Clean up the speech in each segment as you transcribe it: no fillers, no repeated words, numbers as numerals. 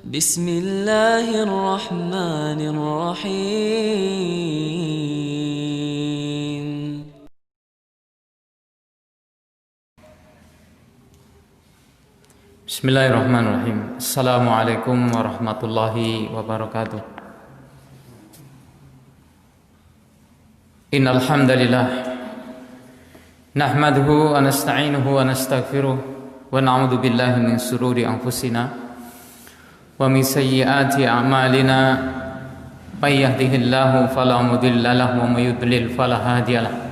بسم الله الرحمن الرحيم. Bismillahirrahmanirrahim. Assalamualaikum warahmatullahi wabarakatuh. Innal hamdalillah nahmaduhu wa nasta'inuhu wa nastaghfiruh wa na'udzu billahi min shururi anfusina wa min sayyiati a'malina may yahdihillahu fala mudilla lahu wa may yudlil fala hadiya lahu.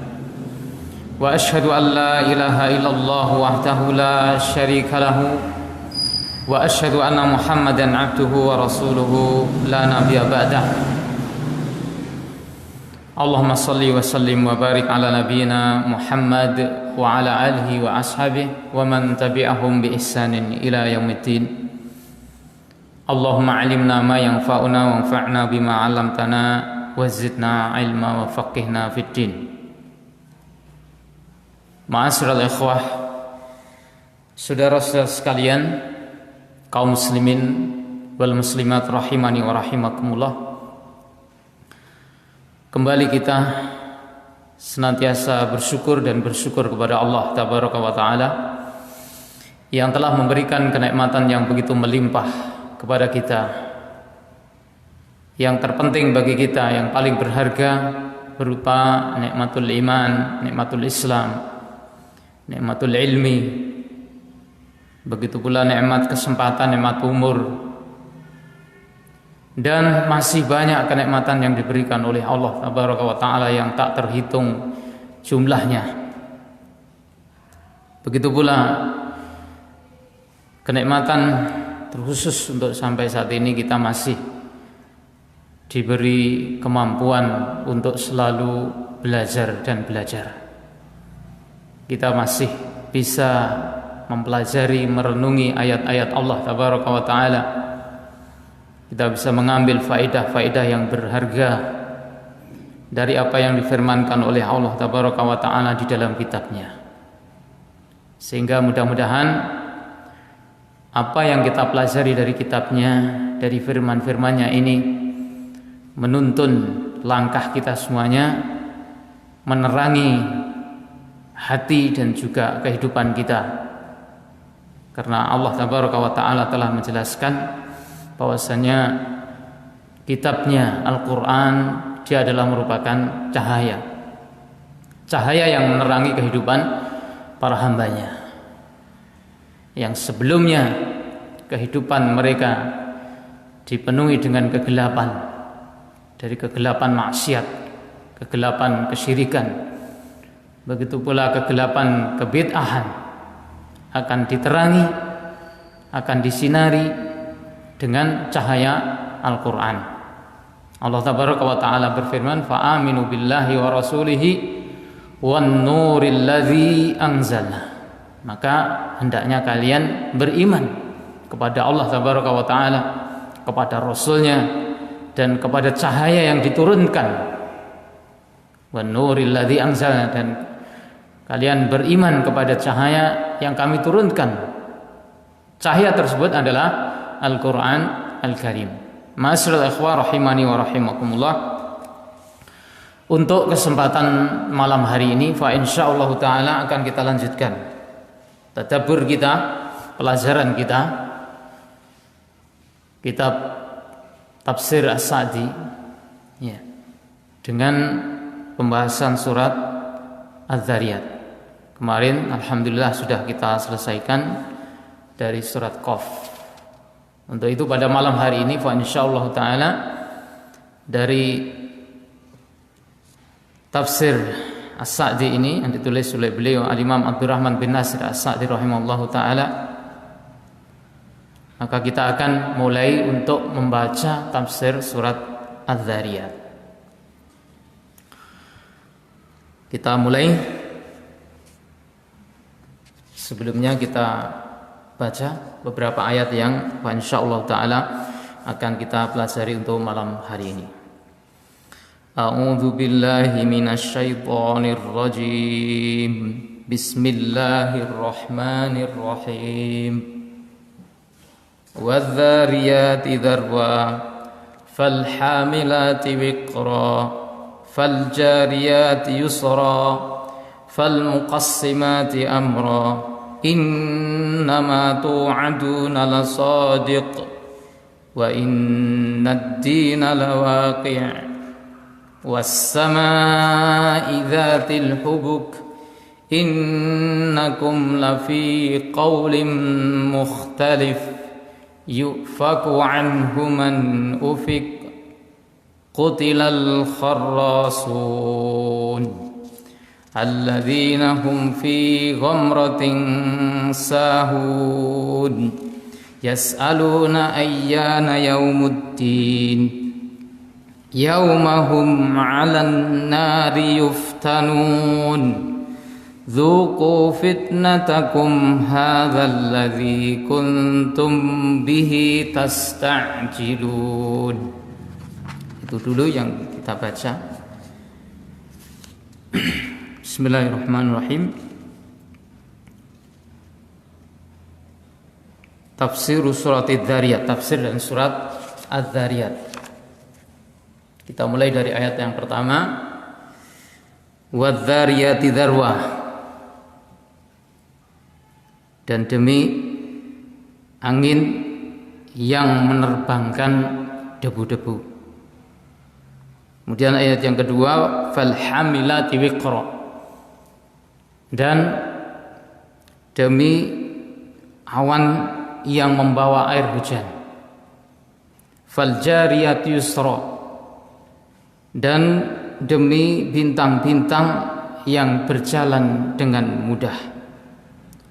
Wa asyhadu an la ilaha illallah wahdahu la syarika lahu wa asyhadu anna Muhammadan abduhu wa rasuluhu la nabiyya ba'dah. Allahumma salli wa sallim wa barik ala nabiyyina Muhammad wa ala alihi wa ashabihi wa man tabi'ahum bi ihsanin ila yaumiddin. Allahumma 'allimna ma yanfa'una wanfa'na bima 'allamtana wa zidna 'ilma wa faqihna fid din. Ma'asyiral ikhwah, saudara-saudara sekalian, kaum muslimin wal muslimat rahimani wa rahimakumullah. Kembali kita senantiasa bersyukur kepada Allah tabaraka wa taala yang telah memberikan kenikmatan yang begitu melimpah kepada kita. Yang terpenting bagi kita, yang paling berharga, berupa nikmatul iman, nikmatul Islam, nikmatul ilmi, begitu pula nikmat kesempatan, nikmat umur, dan masih banyak kenikmatan yang diberikan oleh Allah tabaraka wa taala yang tak terhitung jumlahnya. Begitu pula kenikmatan terkhusus untuk sampai saat ini kita masih diberi kemampuan untuk selalu belajar dan belajar. Kita masih bisa mempelajari, merenungi ayat-ayat Allah tabaraka wa taala. Kita bisa mengambil faedah-faedah yang berharga dari apa yang difirmankan oleh Allah tabaraka wa taala di dalam kitabnya. Sehingga mudah-mudahan apa yang kita pelajari dari kitabnya, dari firman-firmannya ini menuntun langkah kita semuanya, menerangi hati dan juga kehidupan kita. Karena Allah tabaraka wa taala telah menjelaskan bahwasanya kitabnya Al-Qur'an dia adalah merupakan cahaya yang menerangi kehidupan para hambanya. Yang sebelumnya kehidupan mereka dipenuhi dengan kegelapan, dari kegelapan maksiat, kegelapan kesyirikan, begitu pula kegelapan kebid'ahan akan diterangi, akan disinari dengan cahaya Al-Qur'an. Allah tabaraka wa taala berfirman, fa aminu billahi wa rasulihi wan nuril ladzi anzalna. Maka hendaknya kalian beriman kepada Allah tabaraka wa taala, kepada rasulnya, dan kepada cahaya yang diturunkan. Wan nuril ladzi anzalna, dan kalian beriman kepada cahaya yang kami turunkan. Cahaya tersebut adalah Al-Qur'an Al-Karim. Ma'asyiral ikhwah rahimani wa rahimakumullah. Untuk kesempatan malam hari ini, fa insyaallah taala akan kita lanjutkan tadabbur kita, pelajaran kita, kitab Tafsir As-Sa'di ya, dengan pembahasan surat Az-Zariyat. Kemarin alhamdulillah sudah kita selesaikan dari surat Qaf. Untuk itu pada malam hari ini fa insyaallah taala dari Tafsir As-Sa'di ini yang ditulis oleh beliau Al-Imam Abdurrahman bin Nasir As-Sa'di rahimahullahu taala, maka kita akan mulai untuk membaca tafsir surat Az-Zariyat. Kita mulai. Sebelumnya kita baca beberapa ayat yang insyaallah taala akan kita pelajari untuk malam hari ini. A'udzu billahi minasyaitonir rajim. Bismillahirrahmanirrahim. wadzariyati dzarwa falhamilati wiqra faljariyati yusra falmuqassimati amra innama tu'aduna lasadiq wa innad dina lawaqi' was-samaa'i dzatil hubuk innakum lafi qawlin mukhtalif yufaku anhu man ufik qutilal kharrasun alladzina hum fi ghamratin sahun yas'aluna ayyana yawmuddin yawmahum 'alan nari yuftanun Dzuqu fitnatakum hadzal ladzi kuntum bihi tasta'jilun. Itu dulu yang kita baca. Bismillahirrahmanirrahim. Tafsir surat Adz-Dzariyat, tafsir dan surat Adz-Dzariyat. Kita mulai dari ayat yang pertama. Wadz-Dzariyati dzarwa. Dan demi angin yang menerbangkan debu-debu. Kemudian ayat yang kedua, falhamilati wiqra. Dan demi awan yang membawa air hujan. Faljariyati yusra. Dan demi bintang-bintang yang berjalan dengan mudah.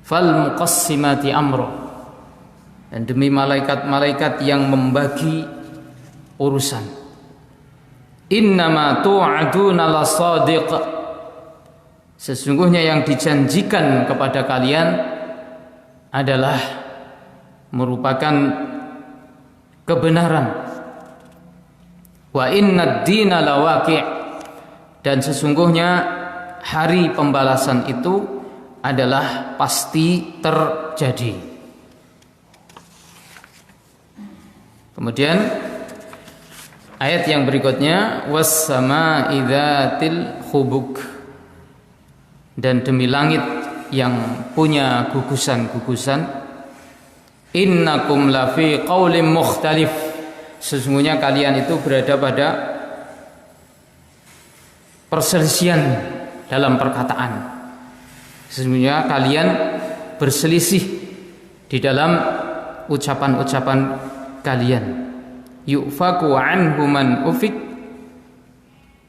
Fal muqassimati amra. Dan demi malaikat-malaikat yang membagi urusan. Innama tu'aduna lasadiq. Sesungguhnya yang dijanjikan kepada kalian adalah merupakan kebenaran. Wa innad dina lawaqi'. Dan sesungguhnya hari pembalasan itu adalah pasti terjadi. Kemudian ayat yang berikutnya, was-samaa'i dzatil hubuk. Dan demi langit yang punya gugusan-gugusan. Innakum lafi qaulin mukhtalif. Sesungguhnya kalian itu berada pada perselisihan dalam perkataan. Sesungguhnya kalian berselisih di dalam ucapan-ucapan kalian. Yufaku anhu man ufik.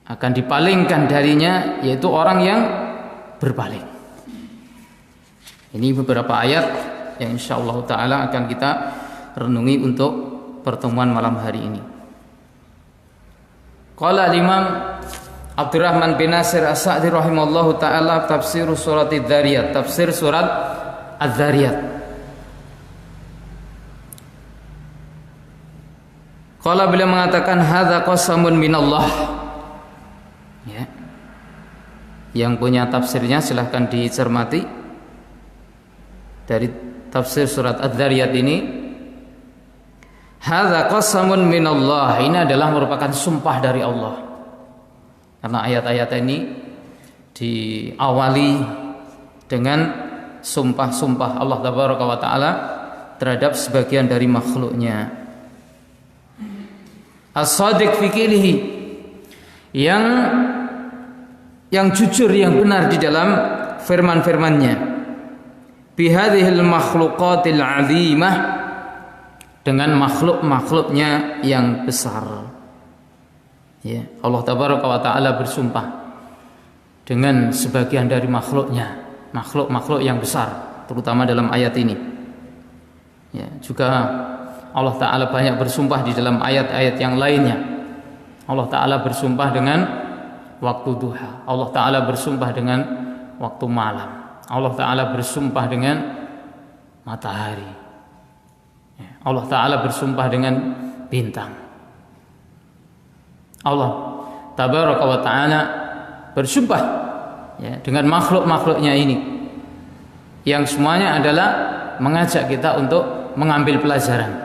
Akan dipalingkan darinya, yaitu orang yang berpaling. Ini beberapa ayat yang insyaallah ta'ala akan kita renungi untuk pertemuan malam hari ini. Qala Imam Abdurrahman bin Nasir As-Sa'di rahimallahu ta'ala tafsir surat Adz-Dzariyat, tafsir surat Adz-Dzariyat. Qala beliau mengatakan hadza qasamun minallah. Ya. Yang punya tafsirnya silahkan dicermati. Dari tafsir surat Adz-Dzariyat ini, hadza qasamun minallah, ini adalah merupakan sumpah dari Allah. Karena ayat-ayat ini diawali dengan sumpah-sumpah Allah Tabaraka wa Ta'ala terhadap sebagian dari makhluknya. As-sadiq fi qilihi, yang jujur, yang benar di dalam firman-firmannya. Bihadhil makhluqatil 'azimah, dengan makhluk-makhluknya yang besar. Ya, Allah Tabaraka wa Ta'ala bersumpah dengan sebagian dari makhluknya, makhluk-makhluk yang besar, terutama dalam ayat ini. Ya, juga Allah Ta'ala banyak bersumpah di dalam ayat-ayat yang lainnya. Allah Ta'ala bersumpah dengan waktu duha. Allah Ta'ala bersumpah dengan waktu malam. Allah Ta'ala bersumpah dengan matahari. Ya, Allah Ta'ala bersumpah dengan bintang. Allah Tabaraka wa Ta'ala bersumpah, ya, dengan makhluk-makhluknya ini, yang semuanya adalah mengajak kita untuk mengambil pelajaran.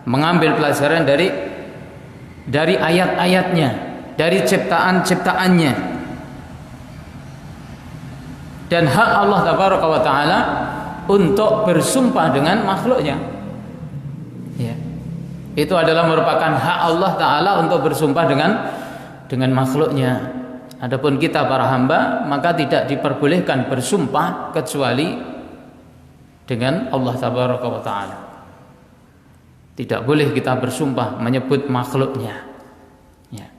mengambil pelajaran dari ayat-ayatnya, dari ciptaan-ciptaannya. Dan hak Allah tabaraka wa taala untuk bersumpah dengan makhluknya. Ya. Itu adalah merupakan hak Allah taala untuk bersumpah dengan makhluknya. Adapun kita para hamba, maka tidak diperbolehkan bersumpah kecuali dengan Allah tabaraka wa taala. Tidak boleh kita bersumpah menyebut makhluknya. Ya.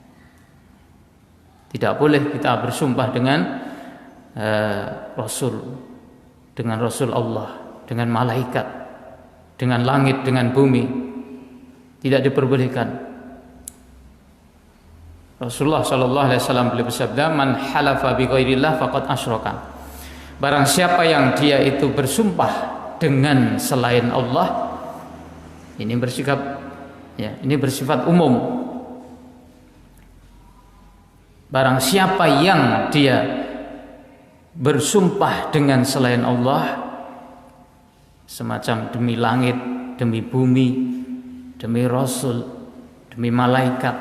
Tidak boleh kita bersumpah dengan Rasul, dengan Rasul Allah, dengan malaikat, dengan langit, dengan bumi. Tidak diperbolehkan. Rasulullah sallallahu alaihi wasallam beliau bersabda, "Man halafa bi ghairillah faqad asyraka." Barang siapa yang dia itu bersumpah dengan selain Allah, ini bersikap ini bersifat umum. Barang siapa yang dia bersumpah dengan selain Allah, semacam demi langit, demi bumi, demi Rasul, demi malaikat,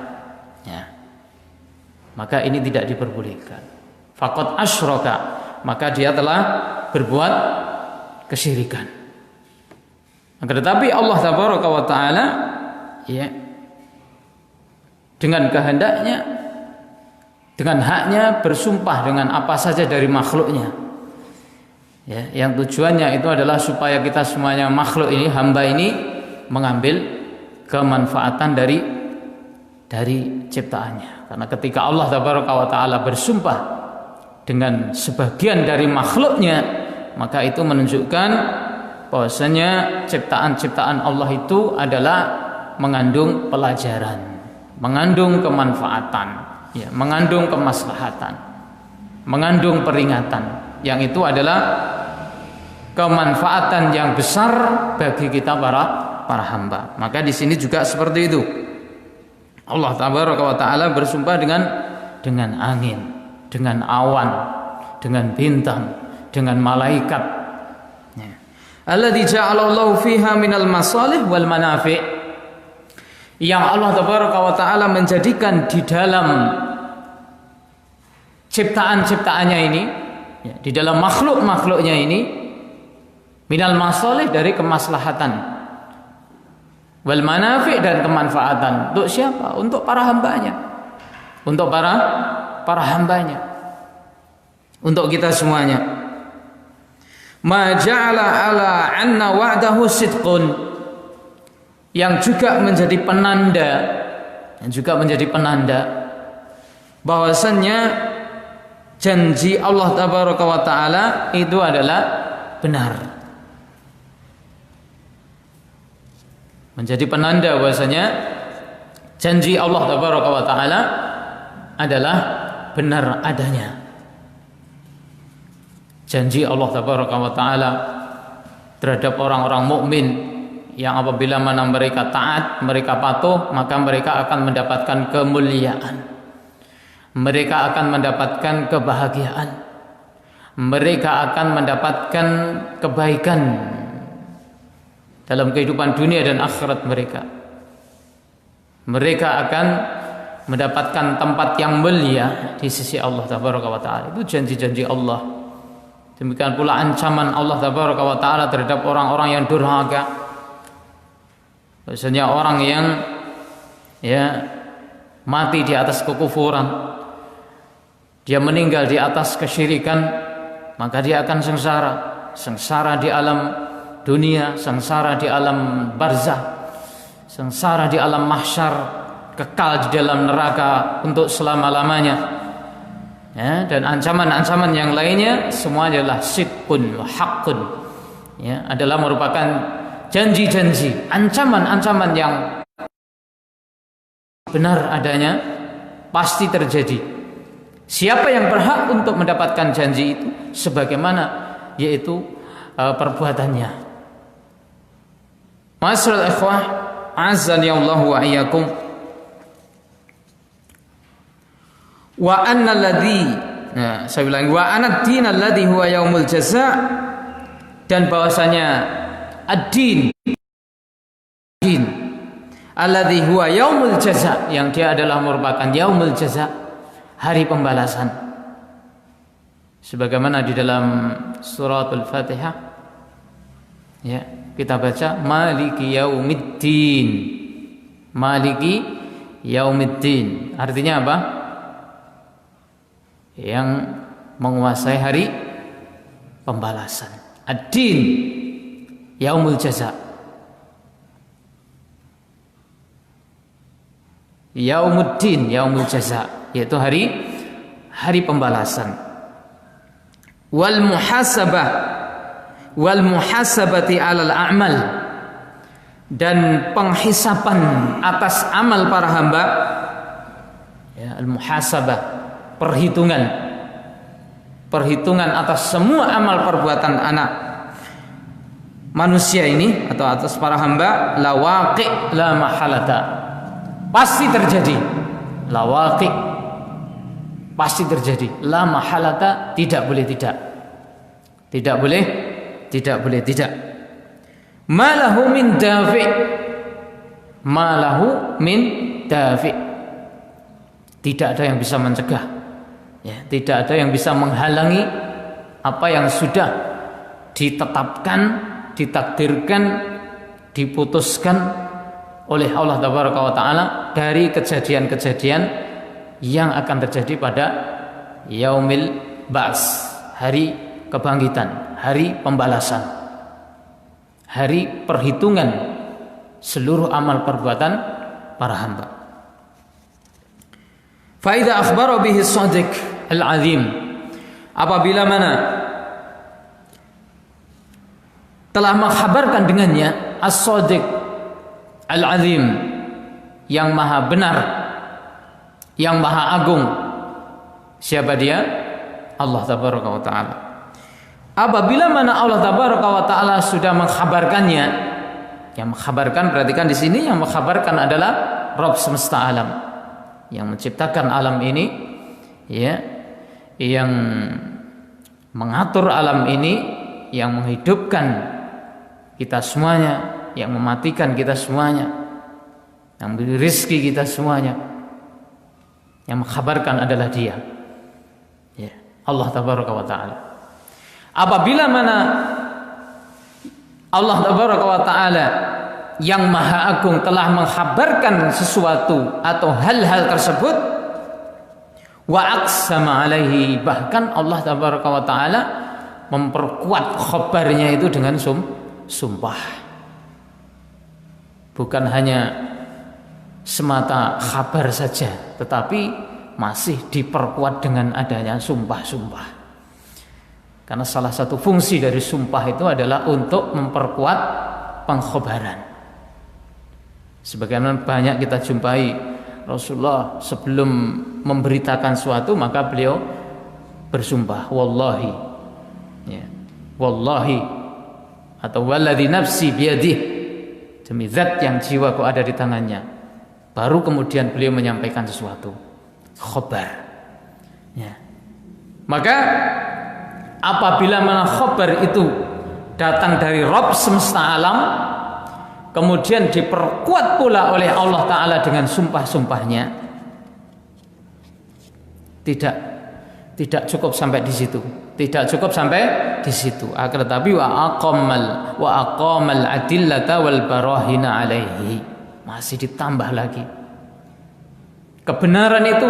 maka ini tidak diperbolehkan. Faqad asyraka, maka dia telah berbuat kesyirikan. Akan tetapi Allah tabaraka wa taala dengan kehendaknya, dengan haknya bersumpah dengan apa saja dari makhluknya. Yang tujuannya itu adalah supaya kita semuanya makhluk ini, hamba ini mengambil kemanfaatan dari ciptaannya. Karena ketika Allah tabaraka wa taala bersumpah dengan sebagian dari makhluknya, maka itu menunjukkan bahwasanya ciptaan-ciptaan Allah itu adalah mengandung pelajaran, mengandung kemanfaatan, mengandung kemaslahatan, mengandung peringatan, yang itu adalah kemanfaatan yang besar bagi kita para hamba. Maka di sini juga seperti itu. Allah tabaraka wa taala bersumpah dengan angin, dengan awan, dengan bintang, dengan malaikat. Alladzi ja'alallahu fiha minal masalih wal manafi'. Yang Allah tabaraka wa taala menjadikan di dalam ciptaan-ciptaannya ini, di dalam makhluk-makhluknya ini, minal masalih, dari kemaslahatan, wal manafi', dan kemanfaatan. Untuk siapa? Untuk para hambanya. Untuk para hambanya. Untuk kita semuanya. Ma ja'ala ala anna wa'dahu sidqun, yang juga menjadi penanda, bahwasannya janji Allah tabaraka wa taala itu adalah benar. Menjadi penanda bahwasanya janji Allah tabaraka wa taala adalah benar adanya. Janji Allah tabaraka wa taala terhadap orang-orang mukmin yang apabila mana mereka taat, mereka patuh, maka mereka akan mendapatkan kemuliaan. Mereka akan mendapatkan kebahagiaan. Mereka akan mendapatkan kebaikan dalam kehidupan dunia dan akhirat mereka. Mereka akan mendapatkan tempat yang mulia di sisi Allah tabaraka wa taala. Itu janji-janji Allah. Demikian pula ancaman Allah tabaraka wa taala terhadap orang-orang yang durhaka. Biasanya orang yang mati di atas kekufuran, dia meninggal di atas kesyirikan, maka dia akan sengsara di alam dunia, sengsara di alam barzah, sengsara di alam mahsyar, kekal di dalam neraka untuk selama-lamanya. Dan ancaman-ancaman yang lainnya semua adalah sidqun wa haqqun, adalah merupakan janji-janji, ancaman-ancaman yang benar adanya, pasti terjadi. Siapa yang berhak untuk mendapatkan janji itu sebagaimana yaitu perbuatannya. Ma'asyiral ikhwah, azzani Allah wa iyyakum. Wa anna alladhi, saya bilang wa anad din alladhi huwa yaumul jazaa, dan bahwasanya ad-din alladzi huwa yaumul jaza, yang dia adalah merupakan yaumul jaza, hari pembalasan. Sebagaimana di dalam suratul Fatihah, ya, kita baca maliki yaumiddin. Maliki yaumiddin artinya apa? Yang menguasai hari pembalasan. Ad-din yaumul jaza. Yaumuddin yaumul jaza, yaitu hari pembalasan. Wal muhasabati 'alal a'mal, dan penghisapan atas amal para hamba. Ya, al muhasabah, perhitungan atas semua amal perbuatan anak manusia ini atau atas para hamba. Lawaqi la mahalata, pasti terjadi. Lawaqi, pasti terjadi. La mahalata, tidak boleh tidak. Tidak boleh tidak. Malahu min dafi'. Malahu min dafi'. Tidak ada yang bisa mencegah, ya, tidak ada yang bisa menghalangi apa yang sudah ditetapkan, ditakdirkan, diputuskan oleh Allah Tabaraka wa Ta'ala dari kejadian-kejadian yang akan terjadi pada yaumil ba'ts, hari kebangkitan, hari pembalasan, hari perhitungan seluruh amal perbuatan para hamba. Fa idza akhbara bihi as-sadiq al-'azim, apabila mana telah mengkhabarkan dengannya as-sadiq al-'azim, yang maha benar, yang maha agung. Siapa dia? Allah Tabaraka wa Ta'ala. Apabila mana Allah Tabaraka wa Ta'ala sudah mengkhabarkannya, yang mengkhabarkan, perhatikan di sini, yang mengkhabarkan adalah Rabb semesta alam, yang menciptakan alam ini, ya, yang mengatur alam ini, yang menghidupkan kita semuanya, yang mematikan kita semuanya, yang memberi rezeki kita semuanya. Yang mengkhabarkan adalah Dia, ya, Allah Tabaraka wa Ta'ala. Apabila mana Allah Tabaraka wa Ta'ala yang maha agung telah mengkhabarkan sesuatu atau hal-hal tersebut, wa aqsama alaihi, bahkan Allah Tabaraka wa Ta'ala memperkuat khabarnya itu dengan sumpah. Bukan hanya semata khabar saja, tetapi masih diperkuat dengan adanya sumpah-sumpah. Karena salah satu fungsi dari sumpah itu adalah untuk memperkuat pengkhabaran. Sebagaimana banyak kita jumpai Rasulullah sebelum memberitakan suatu, maka beliau bersumpah, wallahi, ya, wallahi, atau walladzi nafsi biyadih, demi zat yang jiwaku ada di tangannya. Baru kemudian beliau menyampaikan sesuatu, khabar, ya. Maka apabila mana khabar itu datang dari Rabb semesta alam, kemudian diperkuat pula oleh Allah Ta'ala dengan sumpah-sumpahnya, tidak cukup sampai di situ. Tidak cukup sampai di situ. Akan tetapi wa aqamal adillata wal barahina alaihi, masih ditambah lagi. Kebenaran itu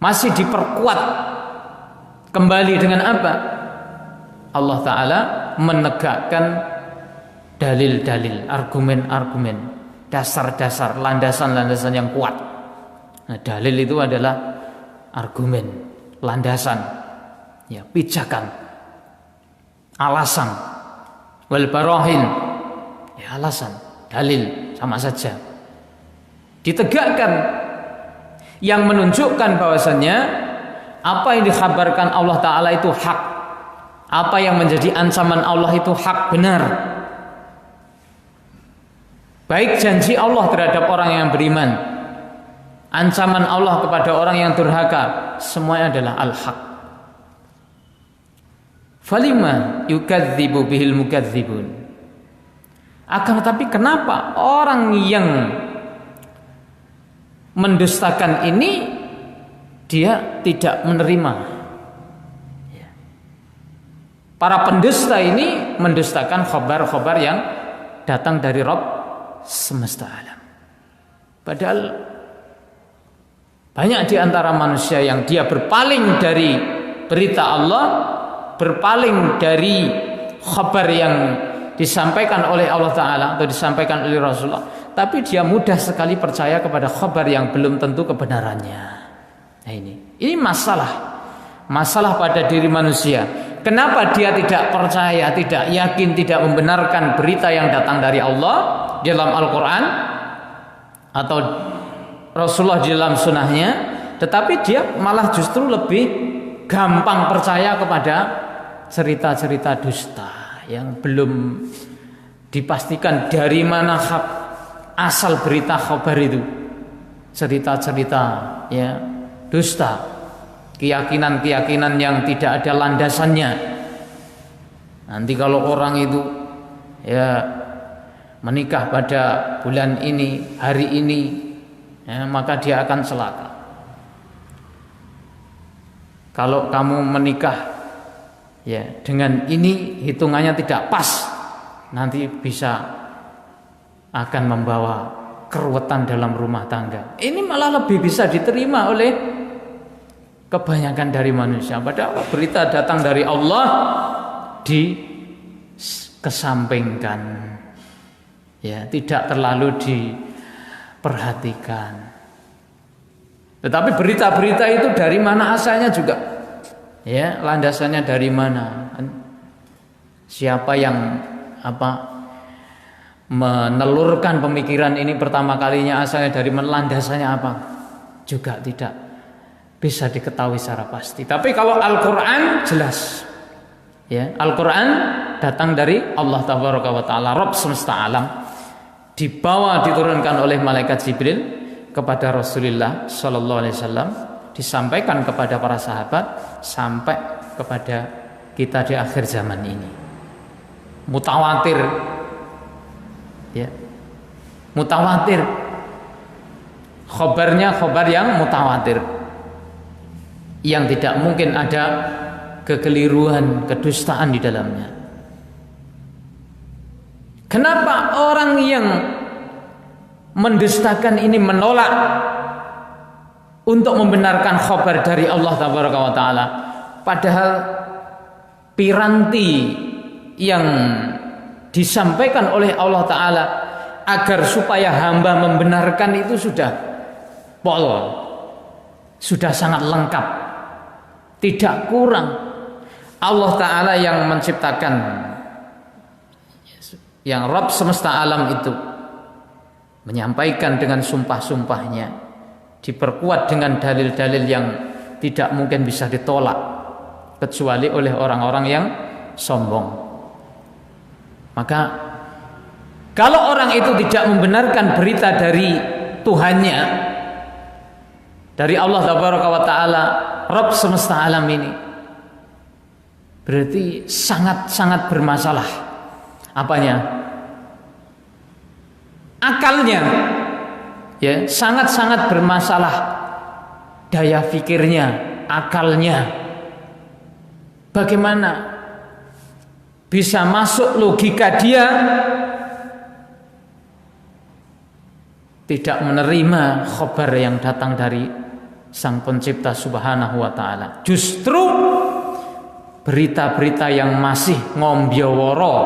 masih diperkuat kembali dengan apa? Allah Ta'ala menegakkan dalil-dalil, argumen-argumen, dasar-dasar, landasan-landasan yang kuat. Nah, dalil itu adalah argumen, landasan, ya, pijakan, alasan. Wal barahin, ya, alasan, dalil, sama saja. Ditegakkan, yang menunjukkan bahwasannya apa yang dikhabarkan Allah Ta'ala itu hak, apa yang menjadi ancaman Allah itu hak, benar. Baik janji Allah terhadap orang yang beriman, ancaman Allah kepada orang yang durhaka, semuanya adalah al-haq. Falima yukadzibu bihil mukadzibun, Akan tetapi kenapa orang yang mendustakan ini dia tidak menerima? Para pendusta ini mendustakan khabar-khabar yang datang dari Rabb semesta alam. Padahal banyak di antara manusia yang dia berpaling dari berita Allah, berpaling dari khabar yang disampaikan oleh Allah Ta'ala atau disampaikan oleh Rasulullah, tapi dia mudah sekali percaya kepada khabar yang belum tentu kebenarannya. Nah, ini masalah pada diri manusia. Kenapa dia tidak percaya, tidak yakin, tidak membenarkan berita yang datang dari Allah di dalam Al-Quran atau Rasulullah di dalam sunnahnya, tetapi dia malah justru lebih gampang percaya kepada cerita-cerita dusta yang belum dipastikan dari mana asal berita khabar itu. Cerita-cerita ya dusta, keyakinan-keyakinan yang tidak ada landasannya. Nanti kalau orang itu ya menikah pada bulan ini, hari ini, ya, maka dia akan celaka. Kalau kamu menikah ya dengan ini, hitungannya tidak pas, nanti bisa akan membawa keruwetan dalam rumah tangga. Ini malah lebih bisa diterima oleh kebanyakan dari manusia. Padahal berita datang dari Allah dikesampingkan, ya, tidak terlalu diperhatikan. Tetapi berita-berita itu dari mana asalnya juga, ya, landasannya dari mana? Siapa yang menelurkan pemikiran ini pertama kalinya, asalnya dari mana, landasannya apa? Juga tidak bisa diketahui secara pasti. Tapi kalau Al-Quran jelas, ya, Al-Quran datang dari Allah Tabaraka wa Ta'ala, Rabb semesta alam, diturunkan oleh malaikat Jibril kepada Rasulullah Sallallahu Alaihi Wasallam, disampaikan kepada para sahabat sampai kepada kita di akhir zaman ini. Mutawatir, ya, mutawatir, khobarnya khobar yang mutawatir, yang tidak mungkin ada kekeliruan, kedustaan di dalamnya. Kenapa orang yang mendustakan ini menolak untuk membenarkan khabar dari Allah Tabaraka wa Ta'ala, padahal piranti yang disampaikan oleh Allah Ta'ala agar supaya hamba membenarkan itu sudah sudah sangat lengkap, tidak kurang. Allah Ta'ala yang menciptakan, yang Rabb semesta alam itu, menyampaikan dengan sumpah-sumpahnya, diperkuat dengan dalil-dalil yang tidak mungkin bisa ditolak kecuali oleh orang-orang yang sombong. Maka kalau orang itu tidak membenarkan berita dari Tuhannya, dari Allah Tabaraka wa Ta'ala, Rabb semesta alam ini, berarti sangat-sangat bermasalah. Apanya? Akalnya, ya, sangat-sangat bermasalah. Daya fikirnya, akalnya, bagaimana bisa masuk logika dia tidak menerima khabar yang datang dari Sang Pencipta Subhanahu wa Ta'ala. Justru berita-berita yang masih ngombyoworo,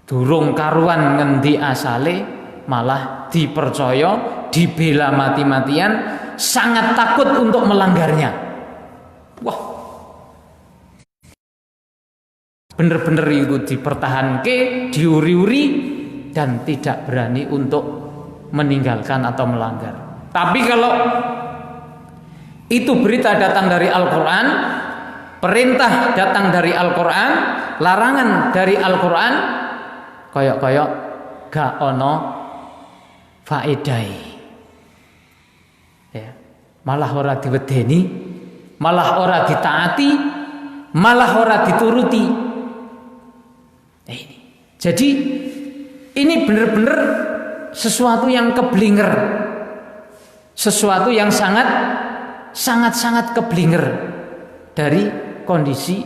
durung karuan ngendi asale, malah dipercaya, dibela mati-matian, sangat takut untuk melanggarnya. Wah, bener-bener itu dipertahanke, diuri-uri, dan tidak berani untuk meninggalkan atau melanggar. Tapi kalau itu berita datang dari Al-Quran, perintah datang dari Al-Quran, larangan dari Al-Quran, koyok-koyok gak ono faedai, ya, malah ora diwedeni, malah ora ditaati, malah ora dituruti. Ini Jadi ini benar-benar sesuatu yang keblinger, sesuatu yang sangat keblinger dari kondisi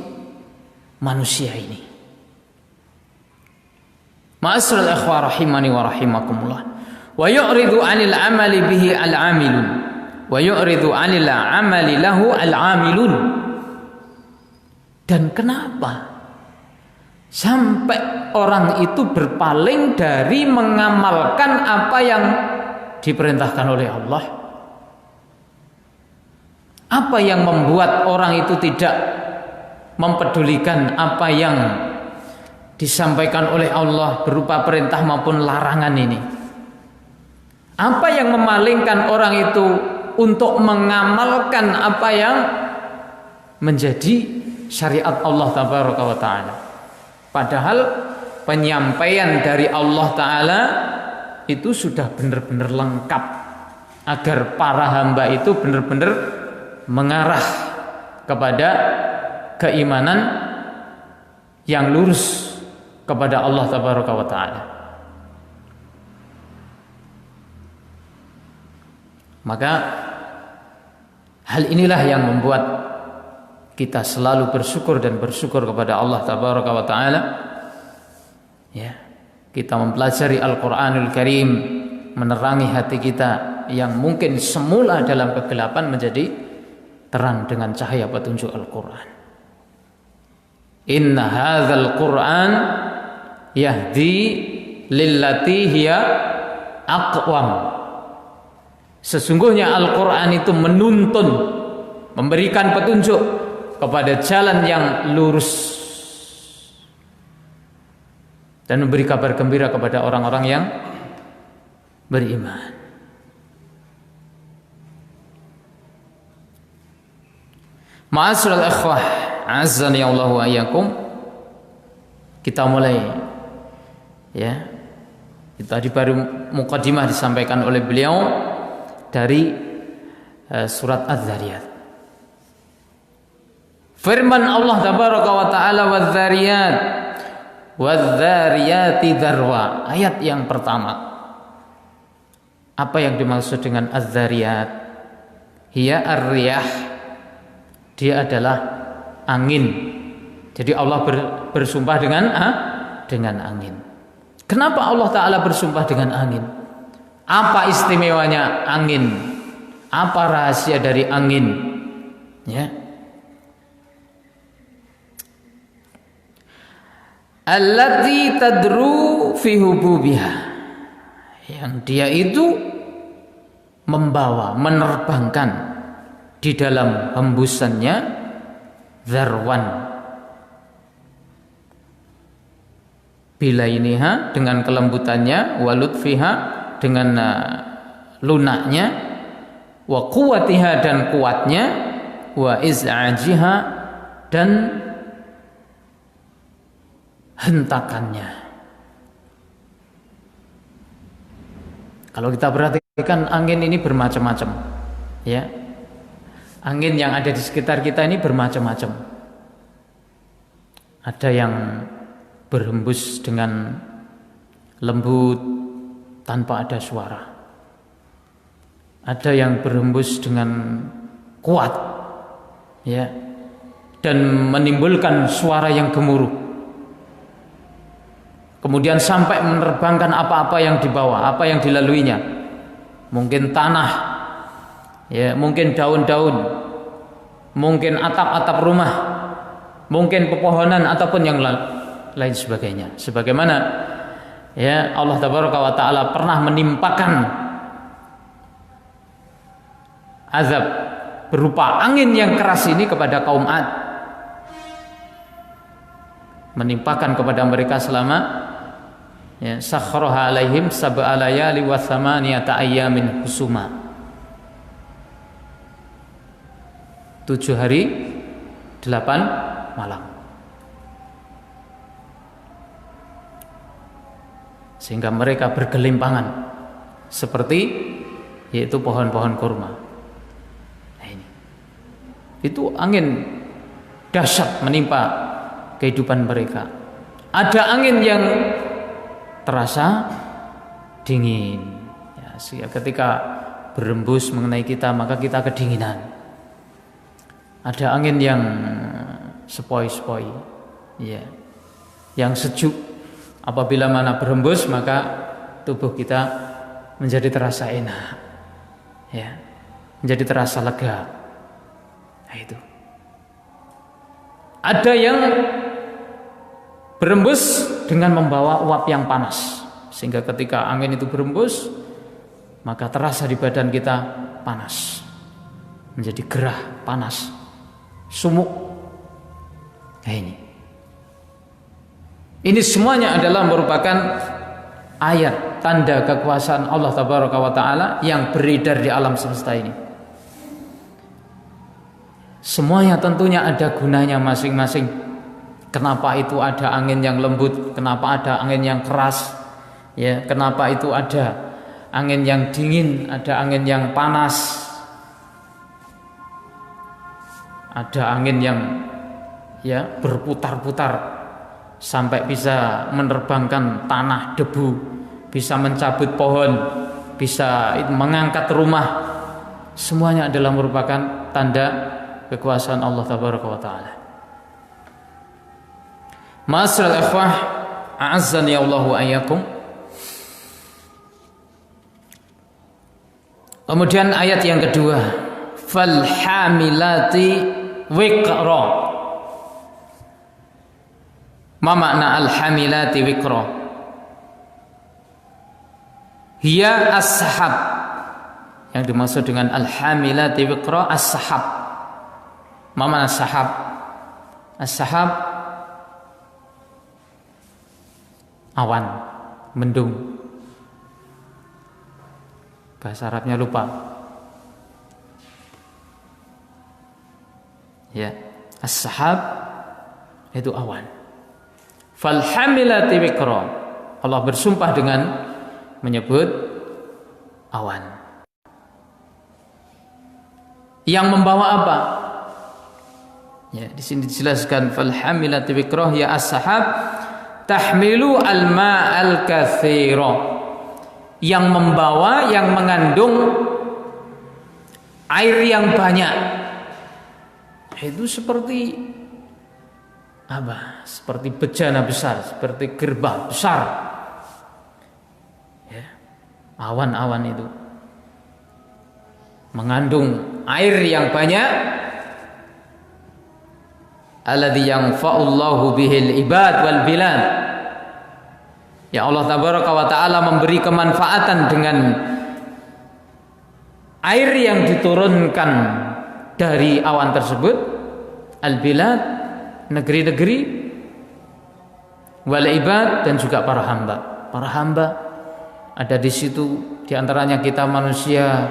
manusia ini. Ma'asyiral ikhwah rahimani wa rahimakumullah. Wa yu'ridu 'anil 'amali bihi al-'amilun wa yu'ridu 'anil 'amali lahu al-'amilun. Dan kenapa sampai orang itu berpaling dari mengamalkan apa yang diperintahkan oleh Allah? Apa yang membuat orang itu tidak mempedulikan apa yang disampaikan oleh Allah berupa perintah maupun larangan ini? Apa yang memalingkan orang itu untuk mengamalkan apa yang menjadi syariat Allah tabaraka wa ta'ala? Padahal penyampaian dari Allah Ta'ala itu sudah benar-benar lengkap agar para hamba itu benar-benar mengarah kepada keimanan yang lurus kepada Allah Tabaraka wa Ta'ala. Maka hal inilah yang membuat kita selalu bersyukur dan bersyukur kepada Allah Tabaraka wa Ta'ala. Ya, kita mempelajari Al-Quranul Karim, menerangi hati kita yang mungkin semula dalam kegelapan menjadi terang dengan cahaya petunjuk Al-Quran. Inna hadzal Qur'an yahdi lillati hiya aqwam. Sesungguhnya Al-Quran itu menuntun, memberikan petunjuk kepada jalan yang lurus dan memberi kabar gembira kepada orang-orang yang beriman. Ma'asyiral ikhwah, azani Allah wa iyyakum. Kita mulai, ya. Tadi baru muqaddimah disampaikan oleh beliau dari surat Az-Zariyat. Firman Allah tabaraka wa taala, wadz-zariyat wadz-zariyati dzarwa. Ayat yang pertama. Apa yang dimaksud dengan az-zariyat? Hiya ar-riyah. Dia adalah angin. Jadi Allah bersumpah dengan angin. Kenapa Allah Ta'ala bersumpah dengan angin? Apa istimewanya angin? Apa rahasia dari angin? Ya. Allati tadru fi hububiha. Yang dia itu membawa, menerbangkan di dalam hembusannya zarwan bilainiha dengan kelembutannya, walutfiha dengan lunaknya, wa quwwatiha dan kuatnya, wa iz'ajiha dan hentakannya. Kalau kita perhatikan angin ini bermacam-macam, ya. Angin yang ada di sekitar kita ini bermacam-macam. Ada yang berhembus dengan lembut tanpa ada suara. Ada yang berhembus dengan kuat, ya, dan menimbulkan suara yang gemuruh. Kemudian sampai menerbangkan apa-apa yang dibawa, apa yang dilaluinya. Mungkin tanah, ya, mungkin daun-daun, mungkin atap-atap rumah, mungkin pepohonan ataupun yang lain sebagainya. Sebagaimana, ya, Allah Tabaraka wa Ta'ala pernah menimpakan azab berupa angin yang keras ini kepada kaum 'Ad. Menimpakan kepada mereka selama, ya, sakharaha alaihim sab'a layali wa thamaniyata ayyamin husuma. 7 hari 8 malam. Sehingga mereka bergelimpangan seperti yaitu pohon-pohon kurma. Nah, ini. Itu angin dahsyat menimpa kehidupan mereka. Ada angin yang terasa dingin. Ya, sehingga ketika berembus mengenai kita maka kita kedinginan. Ada angin yang sepoi-sepoi, ya, yang sejuk. Apabila mana berembus maka tubuh kita menjadi terasa enak, ya, menjadi terasa lega. Nah, itu. Ada yang berembus dengan membawa uap yang panas, sehingga ketika angin itu berembus maka terasa di badan kita panas, menjadi gerah, panas, sumuk. Nah, ini semuanya adalah merupakan ayat tanda kekuasaan Allah Tabaraka wa Ta'ala yang beredar di alam semesta ini. Semuanya tentunya ada gunanya masing-masing. Kenapa itu ada angin yang lembut, kenapa ada angin yang keras, ya, kenapa itu ada angin yang dingin, ada angin yang panas, ada angin yang, ya, berputar-putar sampai bisa menerbangkan tanah, debu, bisa mencabut pohon, bisa mengangkat rumah. Semuanya adalah merupakan tanda kekuasaan Allah Tabaraka wa Ta'ala. Ma'asyiral ikhwah, a'azzani Allahu ayyakum. Kemudian ayat yang kedua, fal hamilati wiqra. Ma makna al hamilati wiqra? Hiya as-sahab. Yang dimaksud dengan al hamilati wiqra as-sahab. Ma makna sahab? As-sahab awan, mendung. Bahasa Arabnya lupa. Ya, as-sahab itu awan. Fal hamilati wiqra. Allah bersumpah dengan menyebut awan. Yang membawa apa? Ya, di sini dijelaskan fal hamilati wiqra ya as-sahab tahmilu al-ma'al katsira. Yang membawa, yang mengandung air yang banyak. Itu seperti apa? Seperti bejana besar, seperti gerbang besar. Ya. Awan-awan itu mengandung air yang banyak. Alladzi yanfa'ullahu bihil ibad wal bilad. Ya, Allah Tabaraka wa Ta'ala memberi kemanfaatan dengan air yang diturunkan dari awan tersebut, al-bilad, negeri-negeri, wal ibad, dan juga para hamba. Para hamba ada di situ, di antaranya kita manusia,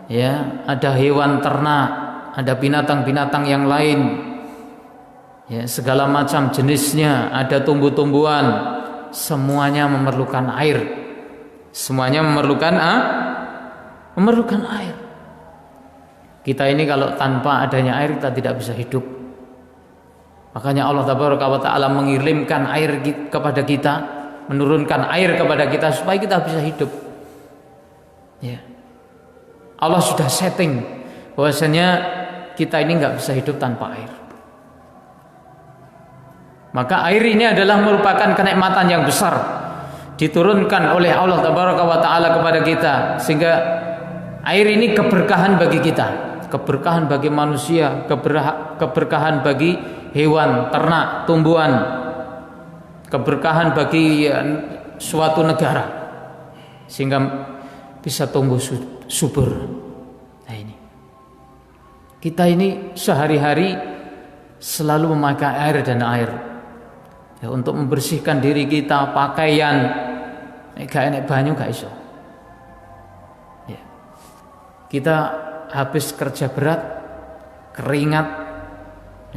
ya, ada hewan ternak, ada binatang-binatang yang lain, ya, segala macam jenisnya, ada tumbuh-tumbuhan. Semuanya memerlukan air. Semuanya memerlukan air. Kita ini kalau tanpa adanya air kita tidak bisa hidup. Makanya Allah Tabaraka wa Ta'ala mengirimkan air kepada kita, menurunkan air kepada kita supaya kita bisa hidup. Ya. Allah sudah setting bahwasanya kita ini nggak bisa hidup tanpa air. Maka air ini adalah merupakan kenikmatan yang besar diturunkan oleh Allah Tabaraka wa Ta'ala kepada kita, sehingga air ini keberkahan bagi kita, keberkahan bagi manusia, keberkahan bagi hewan, ternak, tumbuhan, keberkahan bagi suatu negara, sehingga bisa tumbuh subur. Nah, ini kita ini sehari-hari selalu memakai air dan air, ya, untuk membersihkan diri kita, pakaian. Gak enek banyu gak iso. Ya. Kita habis kerja berat, keringat,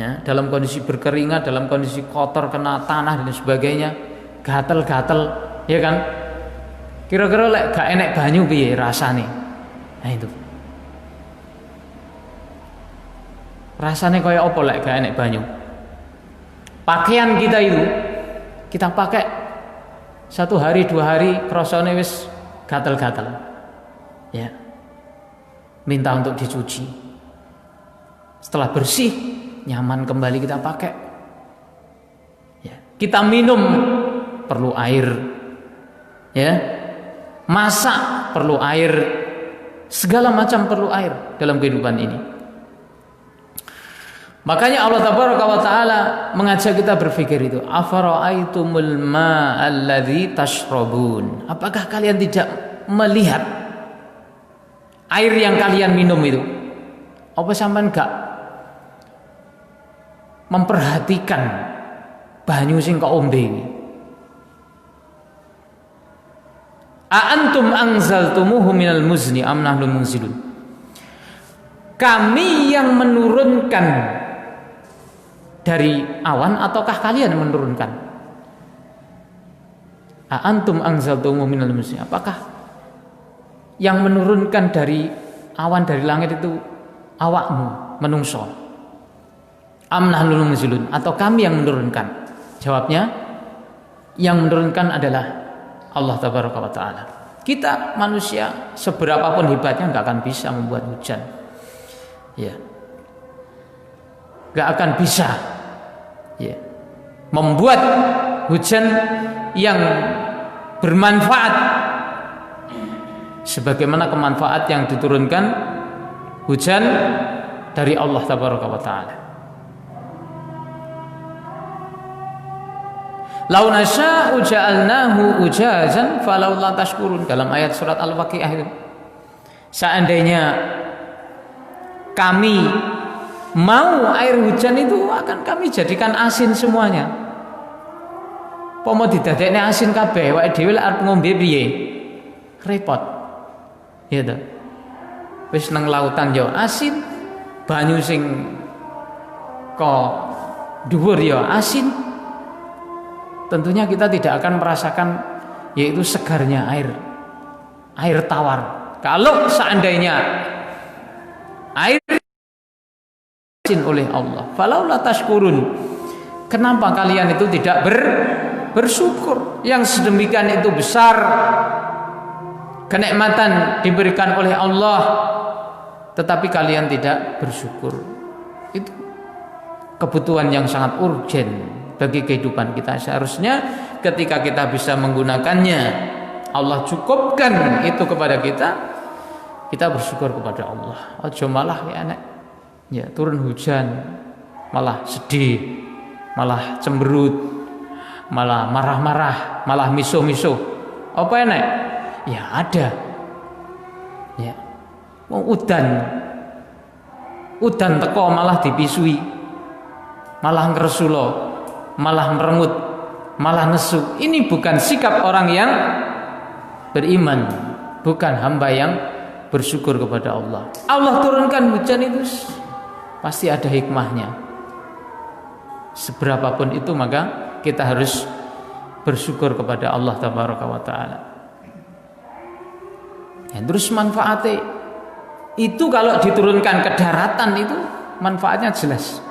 ya, dalam kondisi berkeringat, dalam kondisi kotor, kena tanah dan sebagainya, gatel-gatel, ya kan? Kira-kira lek gak enek banyu piye rasane? Nah, itu. Rasane kaya apa lek gak enek banyu? Pakaian kita itu kita pakai 1 hari 2 hari krasane wis gatel-gatel. Ya. Minta untuk dicuci. Setelah bersih, nyaman kembali kita pakai. Ya. Kita minum perlu air. Ya. Masak perlu air. Segala macam perlu air dalam kehidupan ini. Makanya Allah Tabaraka wa Ta'ala mengajak kita berpikir itu, afara'aitumul ma'alladzi tashrabun. Apakah kalian tidak melihat air yang kalian minum itu? Apa sampean gak memperhatikan banyu sing kok ombe iki? A antum anzaltumuhu minal muzni am nahnul munzilun? Kami yang menurunkan dari awan ataukah kalian yang menurunkan? A antum anzaltumuhu minal muzni? Apakah yang menurunkan dari awan dari langit itu awakmu menungso? Am nahnul munzilun? Atau kami yang menurunkan? Jawabnya, yang menurunkan adalah Allah Tabaraka wa Ta'ala. Kita manusia seberapapun hebatnya nggak akan bisa membuat hujan. Ya. Nggak akan bisa ya, membuat hujan yang bermanfaat sebagaimana kemanfaat yang diturunkan hujan dari Allah Tabaraka wa Ta'ala. Lau nasya'u ja'alnahu ujazan falau la tashkurun, dalam ayat surat Al-Waqiah itu. Seandainya kami mau air hujan itu akan kami jadikan asin semuanya. Pomo didadekne asin kabeh, awake dhewe lek arep ngombe piye? Repot. Ya ta. Wis nang lautan yo asin, banyu sing kok dhuwur yo asin. Tentunya kita tidak akan merasakan yaitu segarnya air tawar. Kalau seandainya air asin oleh Allah, falaula tashkurun, kenapa kalian itu tidak bersyukur? Yang sedemikian itu besar kenikmatan diberikan oleh Allah, tetapi kalian tidak bersyukur. Itu kebutuhan yang sangat urgen bagi kehidupan kita. Seharusnya ketika kita bisa menggunakannya, Allah cukupkan itu kepada kita, kita bersyukur kepada Allah. Aja malah ya anak ya turun hujan malah sedih, malah cemberut, malah marah-marah, malah misuh-misuh. Apa enak? Ya ada. Ya. Udan teko malah dipisui, malah ngresulo, malah merengut, malah nesu. Ini bukan sikap orang yang beriman, bukan hamba yang bersyukur kepada Allah. Allah turunkan hujan itu pasti ada hikmahnya. Seberapapun itu maka kita harus bersyukur kepada Allah Tabaraka wa Ta'ala. Ya, terus manfaatnya itu kalau diturunkan ke daratan itu manfaatnya jelas.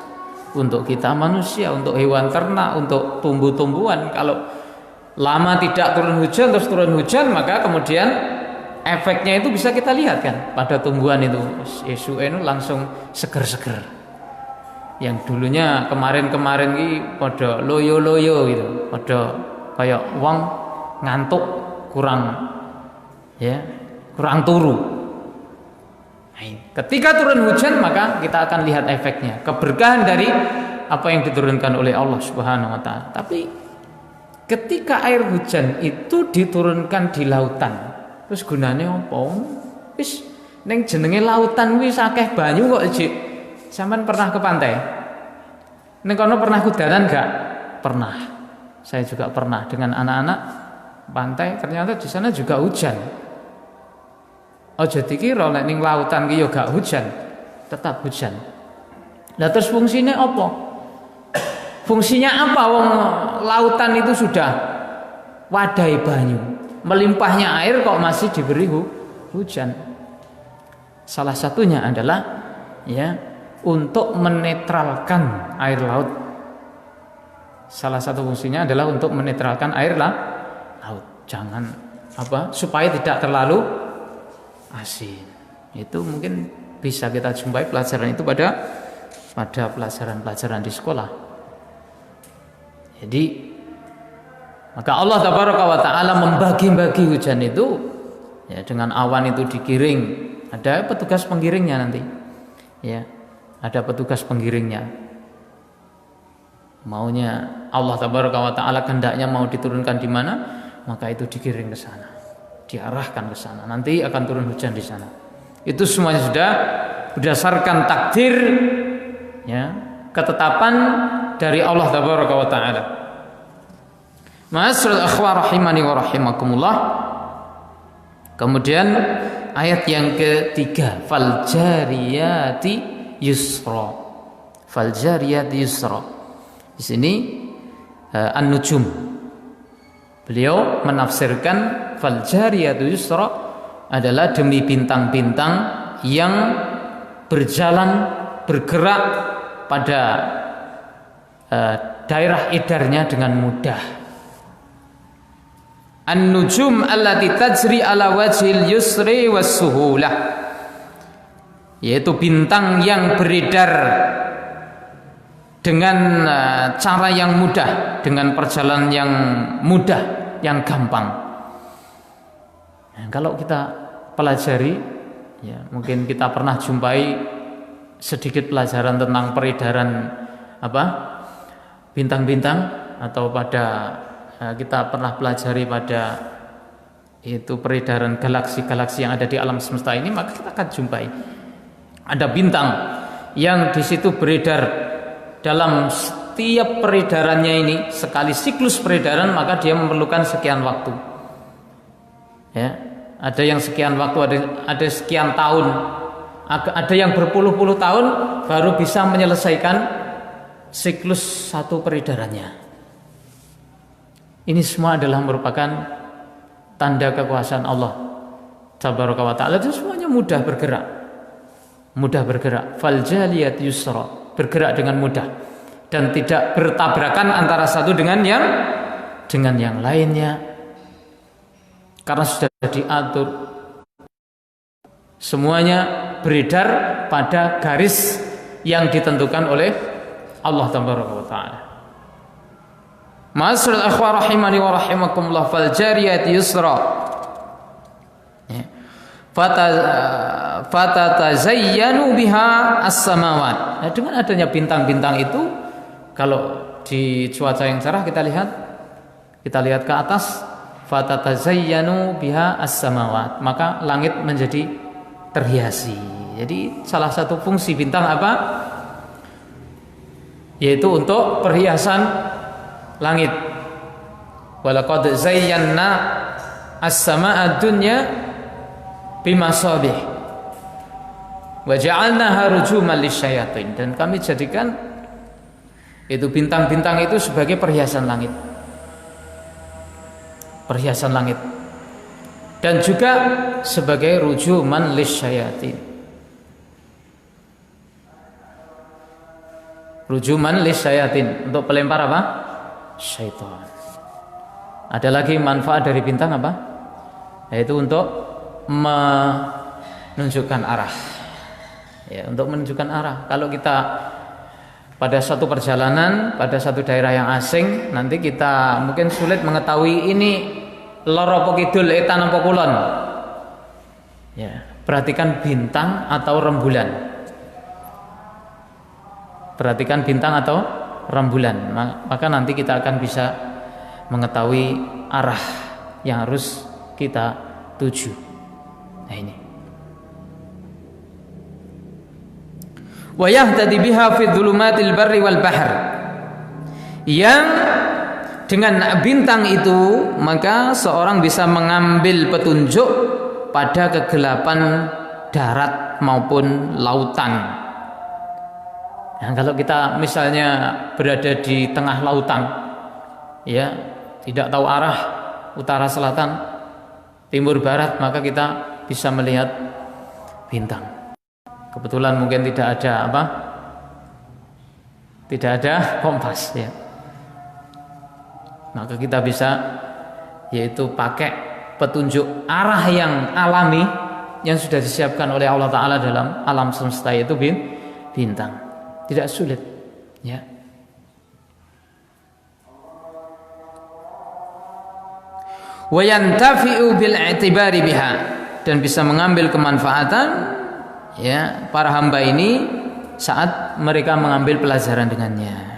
Untuk kita manusia, untuk hewan ternak, untuk tumbuh-tumbuhan. Kalau lama tidak turun hujan, terus turun hujan, maka kemudian efeknya itu bisa kita lihat kan pada tumbuhan itu. Esuk itu langsung seger-seger. Yang dulunya kemarin-kemarin ini pada loyo-loyo gitu, pada kayak wong ngantuk, kurang turu. Ketika turun hujan maka kita akan lihat efeknya, keberkahan dari apa yang diturunkan oleh Allah Subhanahu wa Ta'ala. Tapi ketika air hujan itu diturunkan di lautan, terus gunanya apa? Wis ning jenenge lautan wis akeh banyu kok, Cik. Sampeyan pernah ke pantai? Ning kono pernah kudanan enggak? Pernah. Saya juga pernah dengan anak-anak pantai, ternyata di sana juga hujan. Aja dikira nek ning lautan ki yo gak hujan, tetap hujan. Lah terus fungsinya apa? Fungsinya apa wong lautan itu sudah wadai banyu, melimpahnya air kok masih diberi hujan. Salah satunya adalah ya untuk menetralkan air laut. Salah satu fungsinya adalah untuk menetralkan air laut. jangan supaya tidak terlalu asin. Itu mungkin bisa kita jumpai pelajaran itu pada pelajaran-pelajaran di sekolah. Jadi maka Allah tabaraka wa taala membagi-bagi hujan itu ya, dengan awan itu digiring, ada petugas penggiringnya nanti. Ya, ada petugas penggiringnya. Maunya Allah tabaraka wa taala kehendaknya mau diturunkan di mana, maka itu digiring ke sana, diarahkan ke sana. Nanti akan turun hujan di sana. Itu semuanya sudah berdasarkan takdir, ya, ketetapan dari Allah tabaraka wa taala. Ma'asyiral akhwat rahimani wa rahimakumullah. Kemudian ayat yang ketiga, fal jariyati yusra. Fal jariyati yusra. Di sini An-Nujum. Beliau menafsirkan fal jariyati yusra adalah demi bintang-bintang yang bergerak pada daerah edarnya dengan mudah. An-nujum allati tajri ala wajhil yusri was suhulah, yaitu bintang yang beredar dengan cara yang mudah, dengan perjalanan yang mudah, yang gampang. Nah, kalau kita pelajari, ya, mungkin kita pernah jumpai sedikit pelajaran tentang peredaran bintang-bintang, atau kita pernah pelajari pada itu peredaran galaksi-galaksi yang ada di alam semesta ini, maka kita akan jumpai ada bintang yang di situ beredar dalam setiap peredarannya ini, sekali siklus peredaran maka dia memerlukan sekian waktu. Ya, ada yang sekian waktu, ada sekian tahun, ada yang berpuluh-puluh tahun baru bisa menyelesaikan siklus satu peredarannya. Ini semua adalah merupakan tanda kekuasaan Allah tabaraka wa ta'ala. Itu semuanya mudah bergerak. Fal jaliyat yusra, bergerak dengan mudah dan tidak bertabrakan antara satu dengan yang lainnya, karena sudah diatur. Semuanya beredar pada garis yang ditentukan oleh Allah tabaraka wa ta'ala. Ma'asyiral akhwat rahimani wa rahimakumullah, fal jariyati yusra. Fatatazayyanu biha as-samawat. Nah, dengan adanya bintang-bintang itu, kalau di cuaca yang cerah kita lihat ke atas, fatatazayyanu biha as-samawat, maka langit menjadi terhiasi. Jadi salah satu fungsi bintang apa? Yaitu untuk perhiasan langit. Walaqad zayyana as-samaa'a dunya bimasabih wa ja'alnaha rujuman lisyayatin, dan kami jadikan itu bintang-bintang itu sebagai perhiasan langit. Perhiasan langit. Dan juga sebagai rujuman lisyayatin. Rujuman lisyayatin, untuk pelempar apa? Syaitan. Ada lagi manfaat dari bintang apa? Yaitu untuk menunjukkan arah. Ya, untuk menunjukkan arah. Kalau kita pada satu perjalanan, pada satu daerah yang asing, nanti kita mungkin sulit mengetahui ini lor apa kidul, etan apa kulon. Ya, perhatikan bintang atau rembulan. Perhatikan bintang atau rembulan, maka nanti kita akan bisa mengetahui arah yang harus kita tuju. Nah, ini. Wa yahtadi biha fi dhulumatil barri wal bahr. Yang dengan bintang itu maka seorang bisa mengambil petunjuk pada kegelapan darat maupun lautan. Nah, kalau kita misalnya berada di tengah lautan, ya, tidak tahu arah utara, selatan, timur, barat, maka kita bisa melihat bintang. Kebetulan mungkin tidak ada kompas, ya. Maka kita bisa yaitu pakai petunjuk arah yang alami yang sudah disiapkan oleh Allah Ta'ala dalam alam semesta, yaitu bintang. Tidak sulit, ya. Wa yantafi'u bil i'tibari biha, dan bisa mengambil kemanfaatan, ya, para hamba ini saat mereka mengambil pelajaran dengannya.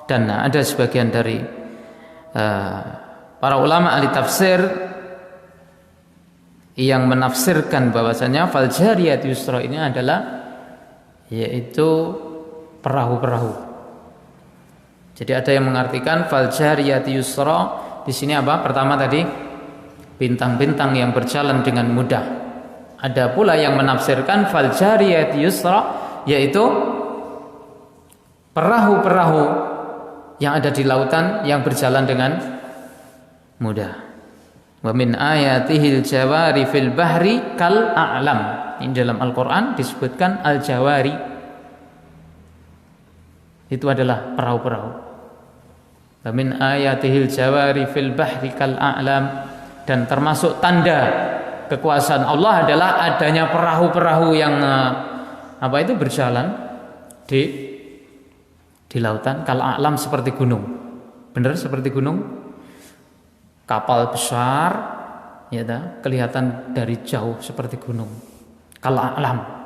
Dan ada sebagian dari para ulama ahli tafsir yang menafsirkan bahwasanya fal jariyat yusra ini adalah yaitu perahu-perahu. Jadi ada yang mengartikan fal jariyat yusra di sini apa? Pertama tadi bintang-bintang yang berjalan dengan mudah. Ada pula yang menafsirkan fal jariyat yusra yaitu perahu-perahu yang ada di lautan yang berjalan dengan mudah. Wa min ayatihil jawari fil bahri kal a'lam. Ini dalam Al-Qur'an disebutkan al-jawari. Itu adalah perahu-perahu. Wa min ayatihil jawari fil bahri kal a'lam, dan termasuk tanda kekuasaan Allah adalah adanya perahu-perahu yang berjalan di lautan, kal a'lam, seperti gunung. Benar seperti gunung. Kapal besar, ya, kelihatan dari jauh seperti gunung. Kal a'lam.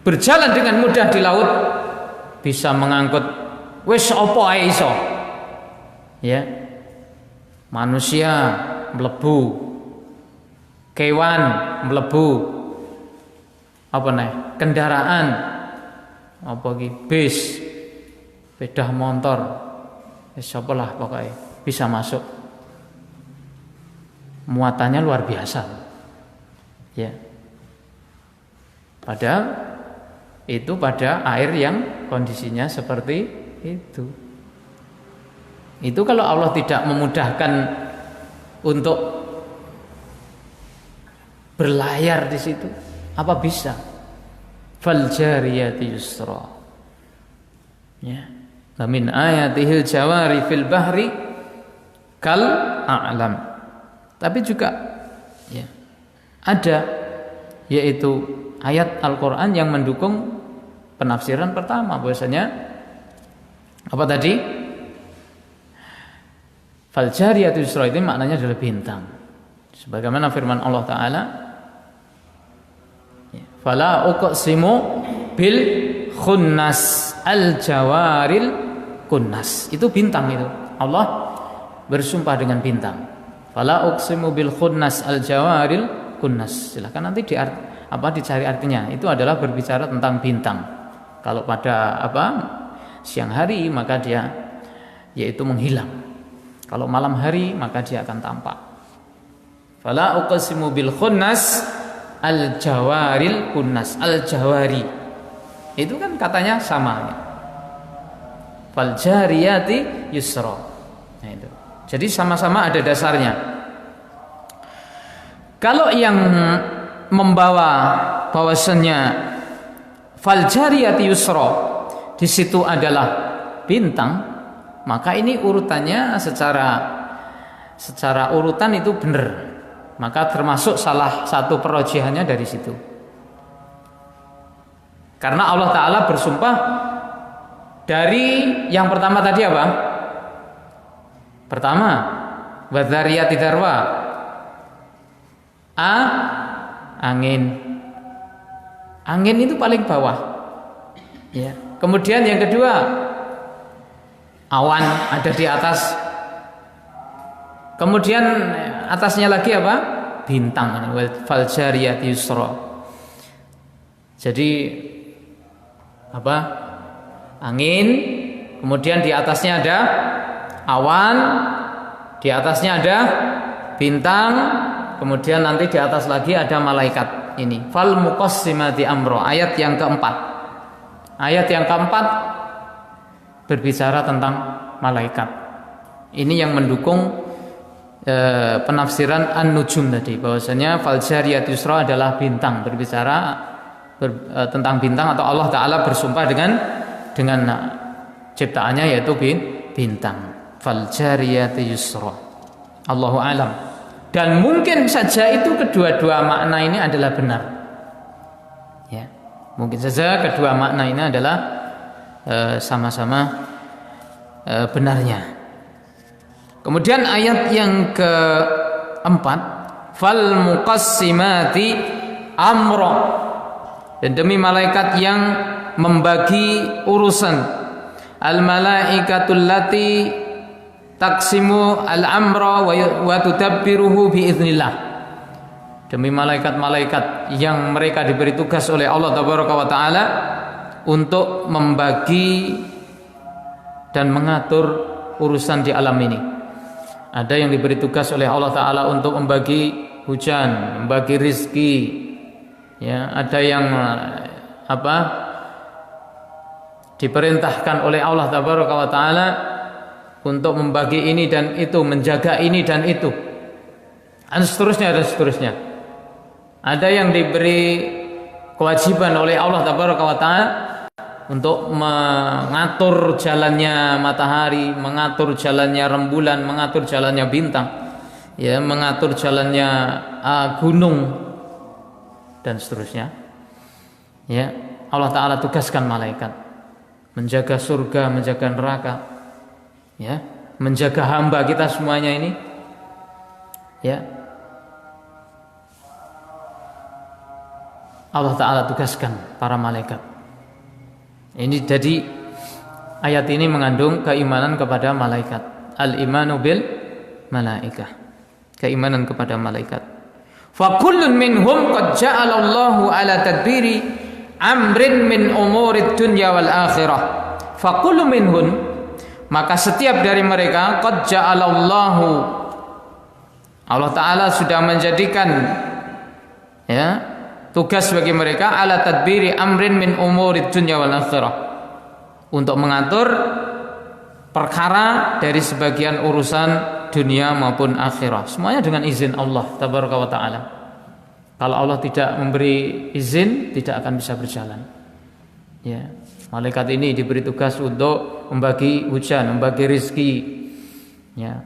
Berjalan dengan mudah di laut, bisa mengangkut wis apa ae iso. Ya. Manusia mlebu, kewan mlebu, kendaraan, bis, sepeda motor, siapalah pokoknya bisa masuk. Muatannya luar biasa, ya. Padahal itu pada air yang kondisinya seperti itu. Itu kalau Allah tidak memudahkan untuk berlayar di situ, apa bisa? Fal jariyati yusra. Ya. Wa min ayatihil jawari fil bahri kal a'lam. Tapi juga, ya, ada yaitu ayat Al-Qur'an yang mendukung penafsiran pertama, bahwasanya apa tadi? Fal jariyati yusra itu maknanya adalah bintang. Sebagaimana firman Allah Ta'ala, fala uqsimu bil khunnas al jawaril kunnas. Itu bintang itu. Allah bersumpah dengan bintang. Fala uqsimu bil khunnas al jawaril kunnas. Silakan nanti dicari artinya. Itu adalah berbicara tentang bintang. Kalau pada siang hari maka dia yaitu menghilang. Kalau malam hari maka dia akan tampak. Fala uqsimu bil khunnas al-jawaril kunnas, al-jawari. Itu kan katanya sama. Fal jariyati yusra. Nah, itu. Jadi sama-sama ada dasarnya. Kalau yang membawa bahwasannya fal jariyati yusra di situ adalah bintang, maka ini urutannya secara urutan itu benar. Maka termasuk salah satu perojihannya dari situ. Karena Allah Ta'ala bersumpah dari yang pertama tadi apa? Pertama, wadzariyati darwa. Angin. Angin itu paling bawah. Ya. Kemudian yang kedua, awan ada di atas. Kemudian atasnya lagi apa? Bintang. Fal jariyati yusra. Jadi angin, kemudian di atasnya ada awan, di atasnya ada bintang, kemudian nanti di atas lagi ada malaikat. Ini fal muqassimati amro, ayat yang keempat. Ayat yang keempat berbicara tentang malaikat. Ini yang mendukung penafsiran an-nujum tadi, bahwasanya fal jariyat yusra adalah bintang, berbicara tentang bintang, atau Allah Ta'ala bersumpah dengan ciptaannya yaitu bintang. Fal jariyati yusra. Allahu alam. Dan mungkin saja itu kedua-dua makna ini adalah benar. Ya, mungkin saja kedua makna ini adalah sama-sama benarnya. Kemudian ayat yang keempat, fal muqassimati amra, dan demi malaikat yang membagi urusan, al malaikatul lati taqsimu al amra wa tudabbiruhu biiznillah, demi malaikat-malaikat yang mereka diberi tugas oleh Allah Tabaraka wa taala untuk membagi dan mengatur urusan di alam ini. Ada yang diberi tugas oleh Allah Ta'ala untuk membagi hujan, membagi rizki, ya, ada yang diperintahkan oleh Allah Ta'ala untuk membagi ini dan itu, menjaga ini dan itu, dan seterusnya dan seterusnya. Ada yang diberi kewajiban oleh Allah Ta'ala untuk mengatur jalannya matahari, mengatur jalannya rembulan, mengatur jalannya bintang, ya, mengatur jalannya gunung dan seterusnya. Ya, Allah Ta'ala tugaskan malaikat menjaga surga, menjaga neraka, ya, menjaga hamba kita semuanya ini, ya. Allah Ta'ala tugaskan para malaikat. Ini jadi ayat ini mengandung keimanan kepada malaikat. Al-imanu bil malaikah, keimanan kepada malaikat. Fa kullun minhum qad ja'ala Allahu ala tadbiri amrin min umurid dunya wal akhirah. Fa kullu minhum, maka setiap dari mereka qad ja'ala Allahu, Allah Ta'ala sudah menjadikan, ya, tugas bagi mereka ala tadbiri amrin min umurid dunya wal akhirah, untuk mengatur perkara dari sebagian urusan dunia maupun akhirah, semuanya dengan izin Allah Tabaraka wa taala. Kalau Allah tidak memberi izin, tidak akan bisa berjalan. Ya, malaikat ini diberi tugas untuk membagi hujan, membagi rizki. Ya,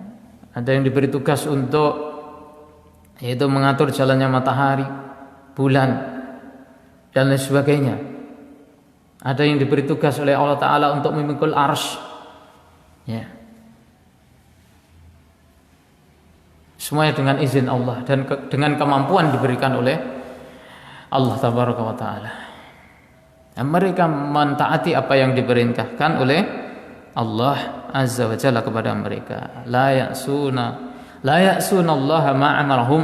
ada yang diberi tugas untuk yaitu mengatur jalannya matahari, bulan, dan lain sebagainya. Ada yang diberi tugas oleh Allah Ta'ala untuk memikul arsy, ya. Semuanya dengan izin Allah dan dengan kemampuan diberikan oleh Allah Tabaraka wa Ta'ala. Dan mereka mentaati apa yang diperintahkan oleh Allah Azza wa Jalla kepada mereka. La ya'suna Allah ma'amarahum.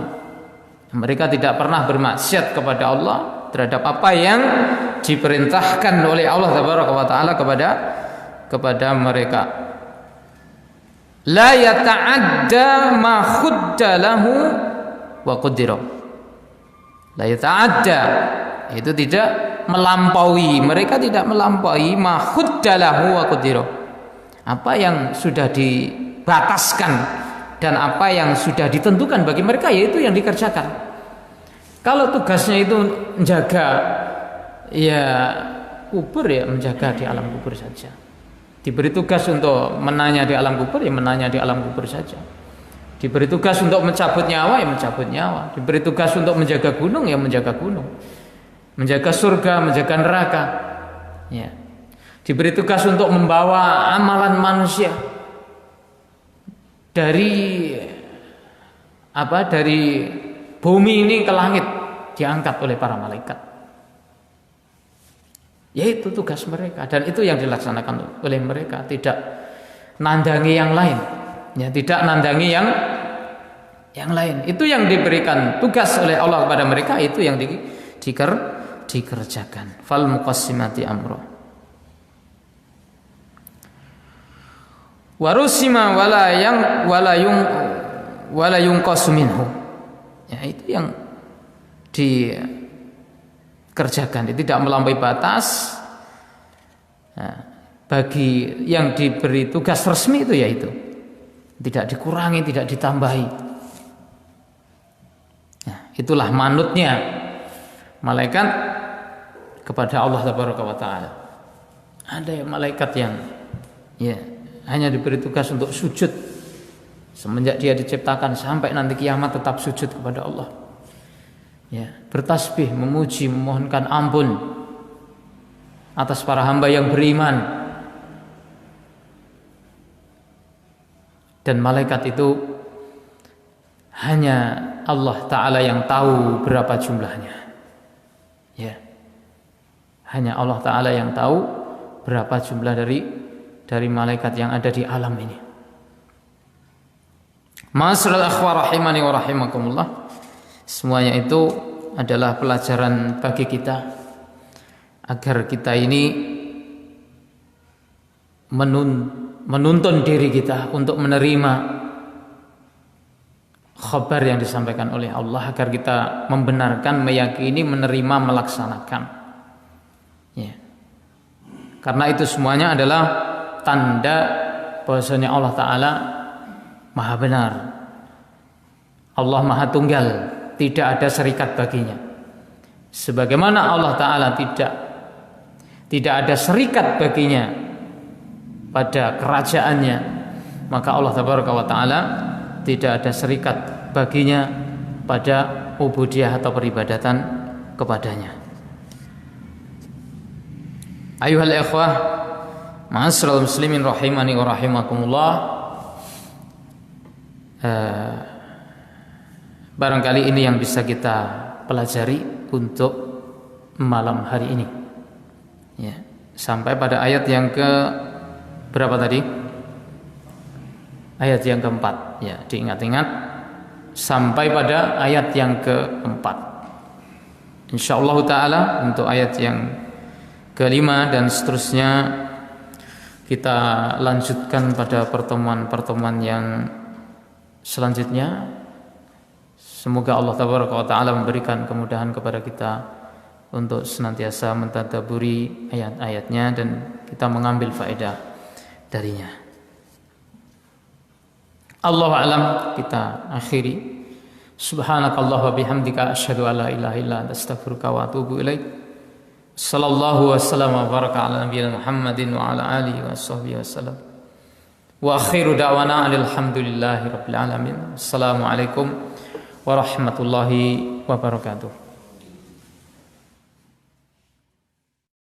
Mereka tidak pernah bermaksiat kepada Allah terhadap apa yang diperintahkan oleh Allah Tabaraka wa Ta'ala kepada mereka. La yata'adda ma khudda lahu wa qaddara. La yata'adda, itu tidak melampaui, mereka tidak melampaui ma khudda lahu wa qaddara, apa yang sudah dibataskan dan apa yang sudah ditentukan bagi mereka, yaitu yang dikerjakan. Kalau tugasnya itu menjaga, ya, kubur, ya menjaga di alam kubur saja. Diberi tugas untuk menanya di alam kubur, ya menanya di alam kubur saja. Diberi tugas untuk mencabut nyawa, ya mencabut nyawa. Diberi tugas untuk menjaga gunung, ya menjaga gunung. Menjaga surga, menjaga neraka, ya. Diberi tugas untuk membawa amalan manusia dari bumi ini ke langit, diangkat oleh para malaikat. Yaitu tugas mereka, dan itu yang dilaksanakan oleh mereka, tidak nandangi yang lain, ya, tidak nandangi yang lain. Itu yang diberikan tugas oleh Allah kepada mereka, itu yang dikerjakan. Fal muqassimati amra. Warusima wala yunqasu minhu. Ya, itu yang dikerjakan, tidak melampaui batas. Nah, bagi yang diberi tugas resmi itu, yaitu tidak dikurangi, tidak ditambahi. Nah, itulah manutnya malaikat kepada Allah Tabaraka wa Ta'ala. Ada malaikat yang hanya diberi tugas untuk sujud semenjak dia diciptakan sampai nanti kiamat tetap sujud kepada Allah. Bertasbih, memuji, memohonkan ampun atas para hamba yang beriman. Dan malaikat itu hanya Allah Ta'ala yang tahu berapa jumlahnya. Hanya Allah Ta'ala yang tahu berapa jumlah dari malaikat yang ada di alam ini. Ma'asyiral akhwah rahimani wa rahimakumullah. Semuanya itu adalah pelajaran bagi kita agar kita ini menuntun diri kita untuk menerima khabar yang disampaikan oleh Allah, agar kita membenarkan, meyakini, menerima, melaksanakan. Karena itu semuanya adalah tanda bahwasanya Allah Ta'ala Maha benar. Allah Maha tunggal, tidak ada serikat baginya. Sebagaimana Allah Ta'ala tidak ada serikat baginya pada kerajaannya, maka Allah Tabaraka wa Ta'ala tidak ada serikat baginya pada ubudiyah atau peribadatan kepadanya. Ayuhal ikhwah, ma'asyiral muslimin rahimani wa rahimakumullah. Barangkali ini yang bisa kita pelajari untuk malam hari ini. Sampai pada ayat yang ke berapa tadi? Ayat yang keempat. Diingat-ingat sampai pada ayat yang keempat. Insyaallah ta'ala untuk ayat yang kelima dan seterusnya kita lanjutkan pada pertemuan-pertemuan yang selanjutnya. Semoga Allah Tabaraka wa Ta'ala memberikan kemudahan kepada kita untuk senantiasa mentadabburi ayat-ayatnya dan kita mengambil faedah darinya. Allahu a'lam. Kita akhiri. Subhanakallah wa bihamdika asyhadu an la ilaha illa anta astaghfiruka wa atubu ilaik. Sallallahu wasallam wa baraka ala nabiyyina Muhammadin wa ala alihi wa sahbihi wasallam. Wa akhiru da'wana alhamdulillahi rabbil alamin. Assalamualaikum warahmatullahi wabarakatuh.